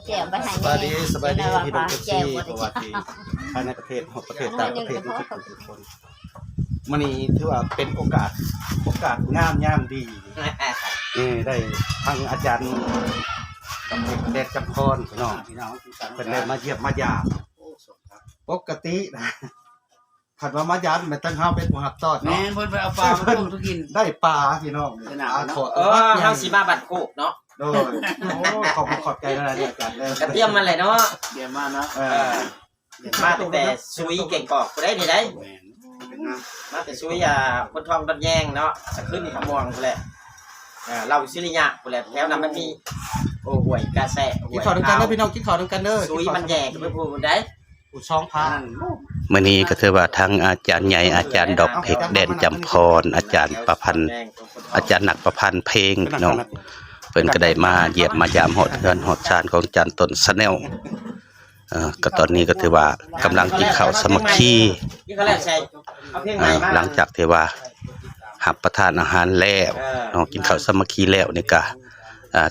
แจ่วไปให้ สวัสดีพี่น้องทุกที่สวัสดีภายในประเทศประเทศต่างประเทศทุกคนมันนี้ถือว่าเป็นโอกาสงามยามดีได้ทางอาจารย์กับเด็กจำพรพี่น้องเป็นได้มาเยี่ยมมายามปกตินะขัดว่ามายามมันตั้งห้าเป็นผู้หับตอด แม่เพิ่นไปเอาปลามาต้มทุกกินได้ปลาพี่น้องเฮาสิมาบัดโคกเนาะโดยขอบใจนะอาจารย์เลยเตรียมมาเลยเนาะเตรียมมาเนาะมาตั้งแต่ซุยเก่งกอกกูได้นี่ได้มาแต่ซุยคนทองดอนแยงเนาะจะขึ้นขมวงกูแหละเราซิริยะกูแหละแถวนั้นมันมีโอ้ห่วยกาแซกินข้าวด้วยกันเด้อพี่น้องกินข้าวด้วยกันเด้อซุยมันแยกไปพูดได้ผู้ช่องพามื้อนี้ก็ถือว่าทางอาจารย์ใหญ่อาจารย์ดอกเพชรแดนจำพรอาจารย์ประพันธ์อาจารย์หนักประพันธ์เพลงพี่น้องเพิ่นก็ได้มาเยี่ยมมายามฮอดเฮือนฮอดชานของอาจารย์ต้นสะแนวก็ตอนนี้ก็ถือว่ากำลังกินข้าวสามัคคีหลังจากที่ว่ารับประทานอาหารแล้วเนาะกินข้าวสามัคคีแล้วนี่ก็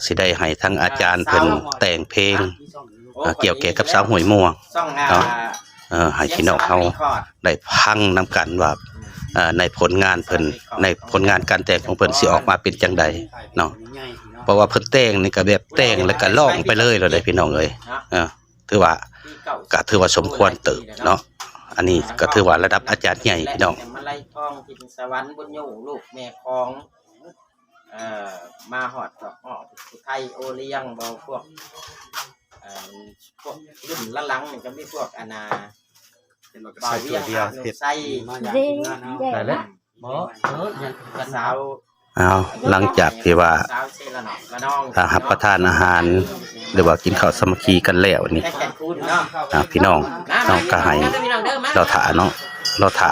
สิได้ให้ทั้งอาจารย์เพิ่นแต่งเพลงเกี่ยวกับสาวห้วยม่วงเนาะให้พี่น้องเฮาได้ฟังนำกันว่าในผลงานเพิ่นในผลงานการแต่งของเพิ่นสิออกมาเป็นจังใดเนาะเพราะว่าเพิ่นแต่งนี่ก็แบบแต่งแล้วก็ร้องไปเลยเลยพี่น้องเอ้ยถือว่าสมควรเติบเนาะอันนี้ก็ถือว่าระดับอาจารย์ใหญ่พี่น้องมาไล่ทองทินสวรรค์บนอยู่ลูกแม่ของมาฮอดก็สุไทยโอเลี้ยงบ่พวกรุ่นหลังๆนี่ก็มีพวกอนาใส่ตัวเดียวเฮ็ดใส่ได้แล้วบ่กันสาวหลังจากที่ว่ารับประทานอาหารหรือว่ากินข้าวสามัคคีกันแล้วนี่พี่น้องก็ให้เราถาเนาะเราถา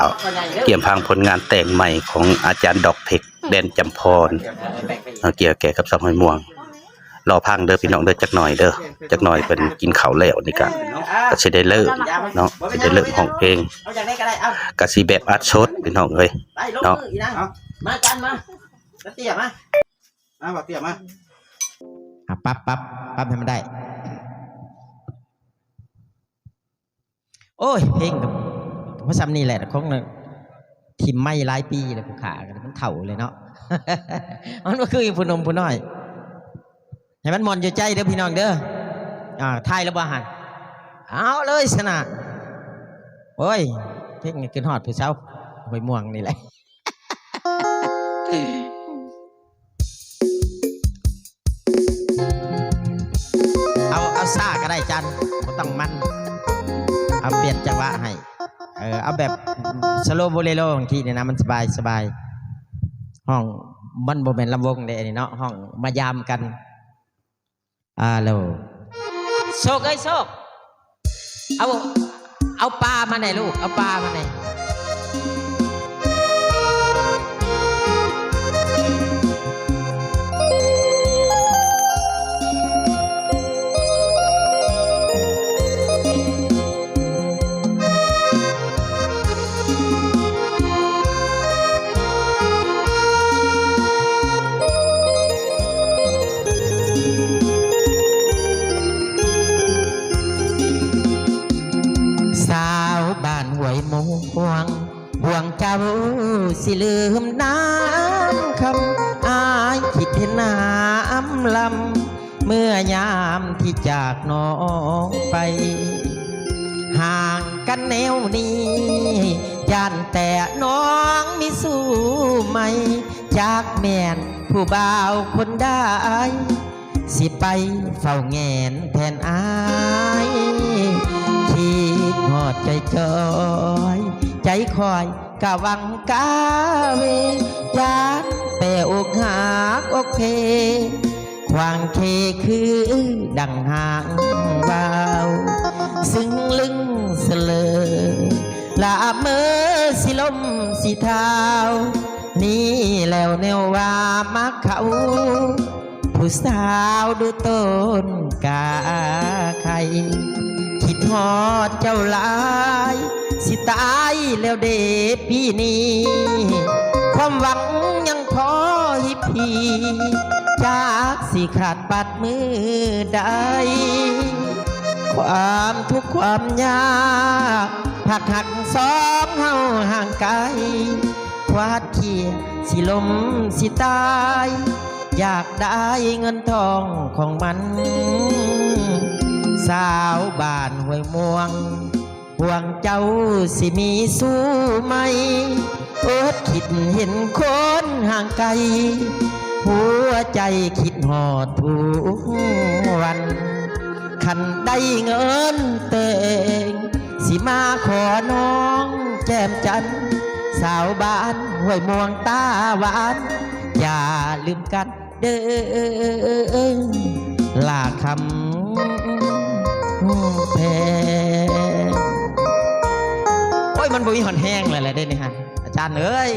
เกี่ยมพังผลงานแต่งใหม่ของอาจารย์ดอกเพชรแดนจำพรเกี่ยวกับสาวห้วยม่วงรอพังเด้อพี่น้องเด้อจักหน่อยเด้อจักหน่อยเป็นกินข้าวแล้วนี่ก็สิได้เลิกเนาะสิได้เลิกของเพลงก็สิแบบอัดชดพี่น้องเอ้ยเนาะมากันมาเตี้ยมาเตี้ยมาปั๊บให้มันได้โอ้ยเพลงกับเพราะซ้ำนี่แหละของทิมไม่หลายปีเลยผู้ขากันมันเถ่าเลยเนาะมันก็คือผู้นมผู้น้อยให้มันมอนอยู่ใจเด้อพี่น้องเด้อไทยแล้วบ่หันเอาเลยสนะโอ้ยเพลงขึ้นฮอดผู้สาวห้วยม่วงนี่แหละเอาซ่าก็ได้จันไม่ต้องมันเอาเปลี่ยนจังหวะให้เอาแบบสโลโบเลโลบางทีเนี่ยนะมันสบายห้องมันโบเป็นลำวงเด้นี่เนาะห้องมายามกันโลโชคโชคเอาปลามาไหนลูกเอาปลามาไหนห่วงเจ้าสิลืมน้ำคำอายคิดเห็นน้ำลำเมื่อยามที่จากน้องไปห่างกันแนวนี้ย่านแต่น้องมีสู้ไหมจากแม่นผู้บ่าวคนได้สิไปเฝ้าแงนแทนอายคิดหอดใจจอยใจคอยกะวังกาเวยานแต่อกหักอกเพควางเคคือดังหางวาวซึ่งลึงเสลอละเมื่อสิลมสิเท้านี่แล้วแนวว่ามักเขาผู้สาวดูต้นกาไข่คิดฮอดเจ้าหลายสิตายแล้วเด็ดพี่นี้ความหวังยังพอให้พี่ จากสิขาดปัดมือใดความทุกข์ความยากผักหักสองเฮาห่างไกลควาดเขียสิลมสิตายอยากได้เงินทองของมันสาวบ้านห้วยม่วงห่วงเจ้าสิมีสู้ไหมอดคิดเห็นคนห่างไกลหัวใจคิดหอดทุกวันคันได้เงินเตงสิมาขอน้องแก้มจันสาวบ้านห้วยม่วงตาหวานอย่าลืมกันเด้อลาคำแพงโอ้ยมันบ่มีหอนแห้งเลยแหละเด้นี่ฮะอาจารย์เอ้ย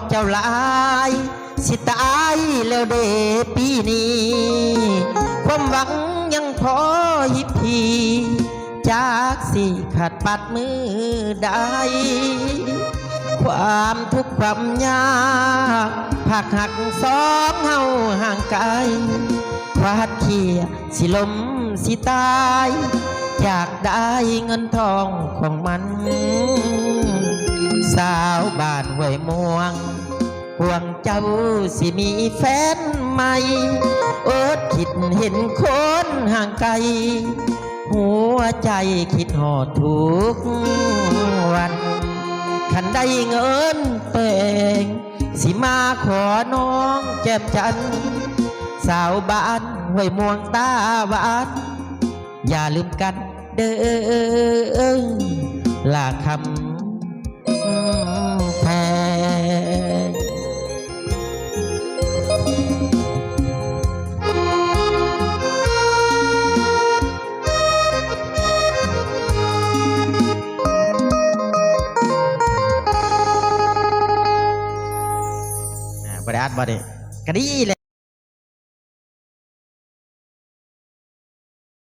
เจ้าลายสิตายแล้วเดปีนี้ความหวังยังพอหิบพีจากสิขาดปัดมือใดความทุกข์ความยากผักหักสองเฮาห่างไกลควาดเขียสิลมสิตายอยากได้เงินทองของมันสาวบ้านห้วยม่วงห่วงเจ้าสิมีแฟนใหม่อดคิดเห็นคนห่างไกลหัวใจคิดหอดทุกวันคันได้เงินเต่งสิมาขอน้องแก้มจันสาวบ้านห้วยม่วงตาหวานอย่าลืมกันเด้อลาคำแพงบริอัดบริกระดีเลย